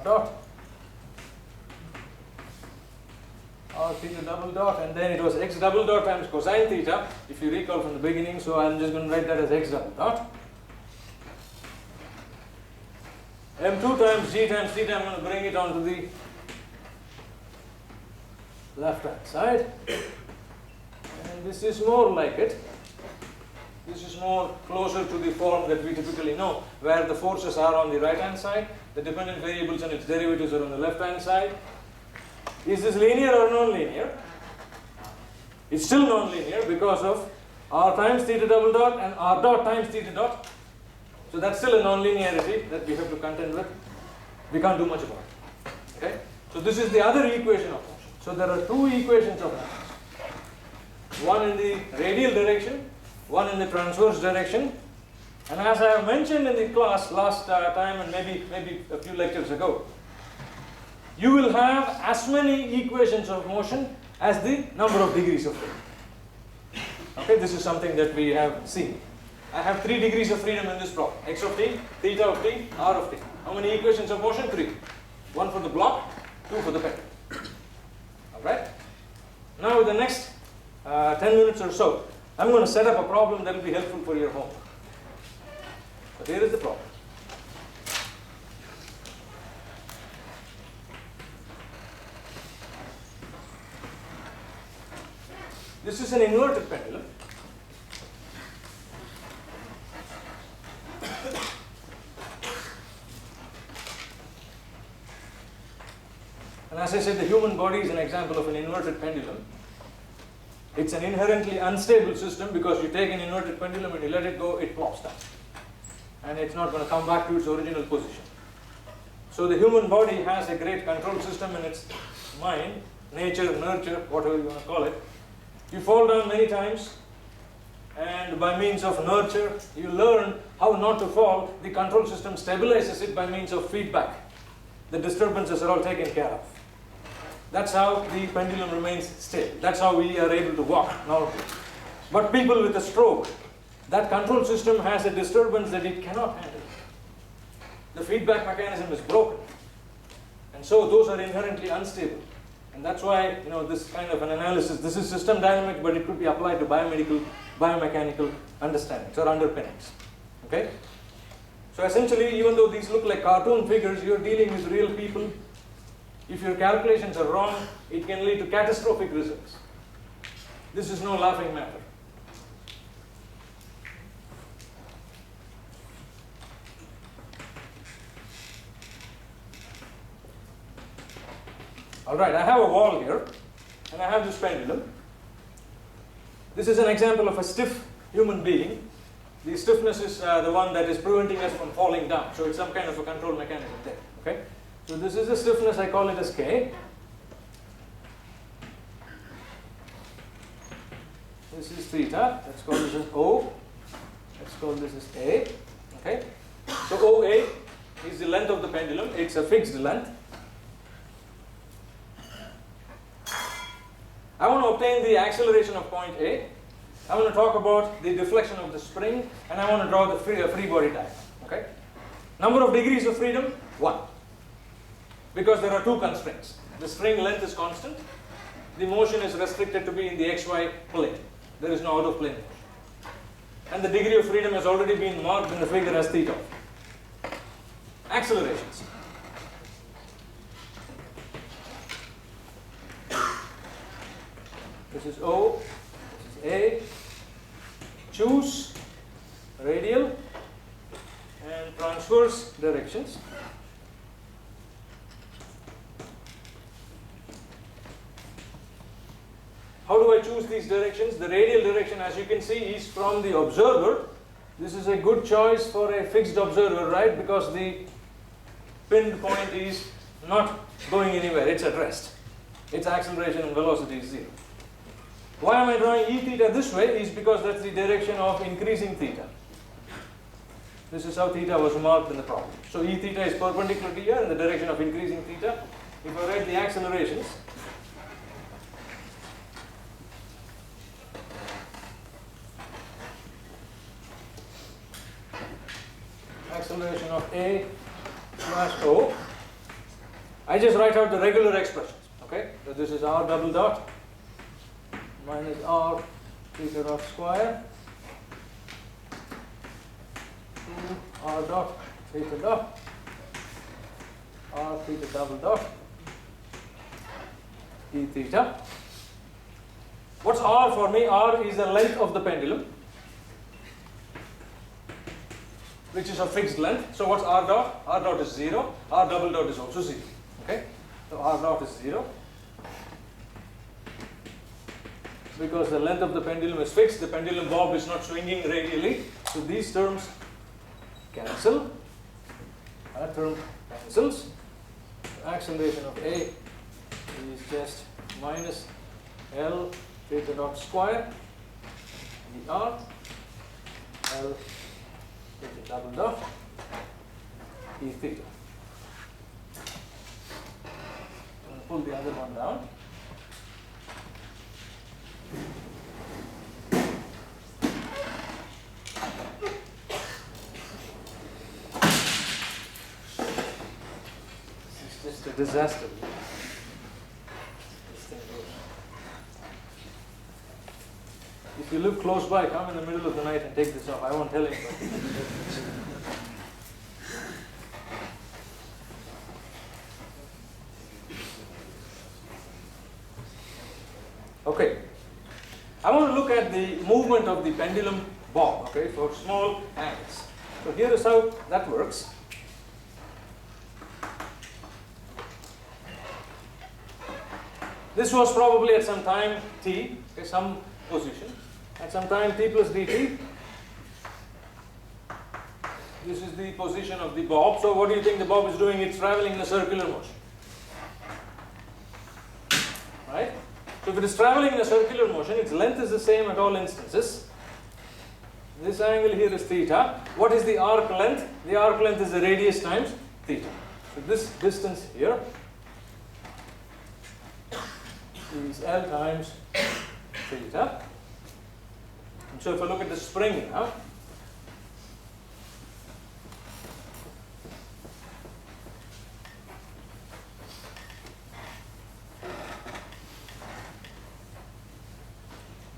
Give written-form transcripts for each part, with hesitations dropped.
dot dot or theta double dot, and then it was x double dot times cosine theta, if you recall from the beginning, so I'm just going to write that as x double dot. M2 times g times theta, I'm going to bring it onto the left hand side, and this is more like it. This is more closer to the form that we typically know, where the forces are on the right hand side, the dependent variables and its derivatives are on the left hand side. Is this linear or non-linear? It's still non-linear because of r times theta double dot and r dot times theta dot. So that's still a non-linearity that we have to contend with. We can't do much about it. Okay? So this is the other equation of motion. So there are two equations of motion. One in the radial direction, one in the transverse direction. And as I have mentioned in the class last time and maybe a few lectures ago, you will have as many equations of motion as the number of degrees of freedom. Okay, this is something that we have seen. I have 3 degrees of freedom in this problem. X of t, theta of t, r of t. How many equations of motion? 3. 1 for the block, 2 for the pendulum. Alright? Now with the next 10 minutes or so, I'm going to set up a problem that will be helpful for your homework. But here is the problem. This is an inverted pendulum. And as I said, the human body is an example of an inverted pendulum. It's an inherently unstable system because you take an inverted pendulum and you let it go, it plops down. And it's not going to come back to its original position. So the human body has a great control system in its mind, nature, nurture, whatever you want to call it. You fall down many times, and by means of nurture, you learn how not to fall. The control system stabilizes it by means of feedback. The disturbances are all taken care of. That's how the pendulum remains stable. That's how we are able to walk normally. But people with a stroke, that control system has a disturbance that it cannot handle. The feedback mechanism is broken. And so those are inherently unstable. And that's why, this kind of an analysis, this is system dynamics, but it could be applied to biomedical, biomechanical understandings or underpinnings. Okay? So essentially, even though these look like cartoon figures, you're dealing with real people. If your calculations are wrong, it can lead to catastrophic results. This is no laughing matter. Alright, I have a wall here, and I have this pendulum. This is an example of a stiff human being. The stiffness is the one that is preventing us from falling down. So it's some kind of a control mechanism there. Okay? So this is the stiffness, I call it as K. This is theta, let's call this as O. Let's call this as A. Okay? So OA is the length of the pendulum, it's a fixed length. I want to obtain the acceleration of point A. I want to talk about the deflection of the spring, and I want to draw the free body diagram. Okay? Number of degrees of freedom, 1. Because there are two constraints. The string length is constant. The motion is restricted to be in the xy plane. There is no out of plane motion. And the degree of freedom has already been marked in the figure as theta. Accelerations. This is O, this is A. Choose radial and transverse directions. How do I choose these directions? The radial direction, as you can see, is from the observer. This is a good choice for a fixed observer, right? Because the pinned point is not going anywhere, it's at rest. Its acceleration and velocity is 0. Why am I drawing E theta this way? Is because that's the direction of increasing theta. This is how theta was marked in the problem. So E theta is perpendicular to here in the direction of increasing theta. If I write the accelerations, acceleration of A slash O I just write out the regular expressions. Okay, so this is r double dot minus r theta dot square to r dot theta dot r theta double dot e theta. What's r for me? R is the length of the pendulum, which is a fixed length. So what's r dot? R dot is 0. R double dot is also 0. Okay, so r dot is 0 because the length of the pendulum is fixed. The pendulum bob is not swinging radially, so these terms cancel. That term cancels. The acceleration of A is just minus L theta dot square dr L theta double dot E theta. I'm going to pull the other one down. This is just a disaster. This thing goes. If you live close by, come in the middle of the night and take this off. I won't tell anybody. Okay, I want to look at the movement of the pendulum bob, okay, for small angles. So here is how that works. This was probably at some time t, okay, some position. At some time t plus dt. This is the position of the bob. So what do you think the bob is doing? It's traveling in a circular motion. Right? So if it is traveling in a circular motion, its length is the same at all instances. This angle here is theta. What is the arc length? The arc length is the radius times theta. So this distance here is L times theta. And so if I look at the spring now,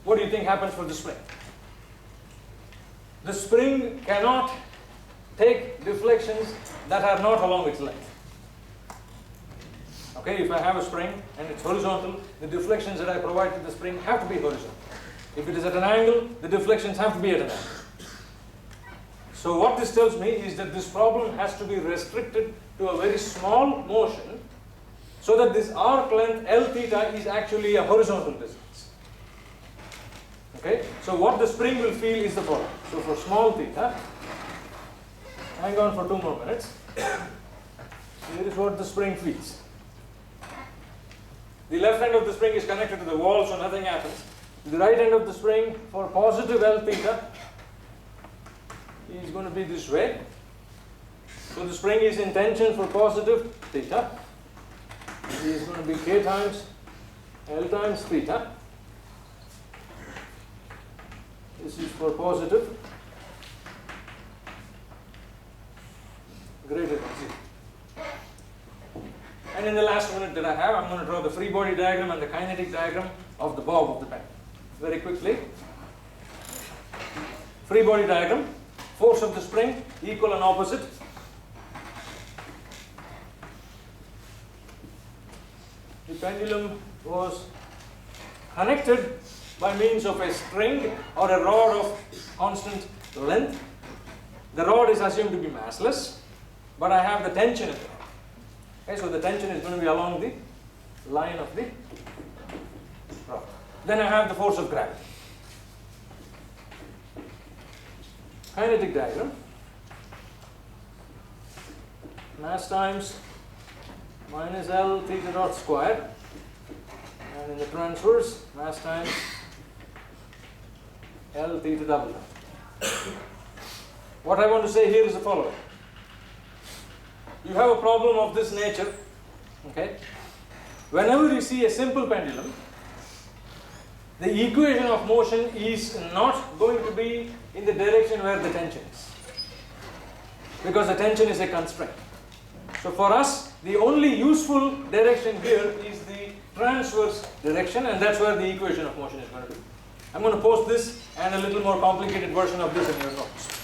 what do you think happens for the spring? The spring cannot take deflections that are not along its length. Okay, if I have a spring and it's horizontal, the deflections that I provide to the spring have to be horizontal. If it is at an angle, the deflections have to be at an angle. So what this tells me is that this problem has to be restricted to a very small motion so that this arc length L theta is actually a horizontal distance. Okay, so what the spring will feel is the following. So for small theta, hang on for 2 more minutes. Here is what the spring feels. The left end of the spring is connected to the wall, so nothing happens. The right end of the spring for positive L theta is going to be this way. So the spring is in tension for positive theta. It is going to be K times L times theta. This is for positive greater than 0. And in the last minute that I have, I'm going to draw the free body diagram and the kinetic diagram of the bob of the pendulum. Very quickly. Free body diagram, force of the spring, equal and opposite. The pendulum was connected by means of a string or a rod of constant length. The rod is assumed to be massless, but I have the tension in the rod. Okay, so the tension is going to be along the line of the rod. Then I have the force of gravity. Kinetic diagram. Mass times minus L theta dot square. And in the transverse, mass times L theta double dot. What I want to say here is the following. You have a problem of this nature, okay? Whenever you see a simple pendulum, the equation of motion is not going to be in the direction where the tension is, because the tension is a constraint. So for us, the only useful direction here is the transverse direction, and that's where the equation of motion is going to be. I'm going to post this and a little more complicated version of this in your notes.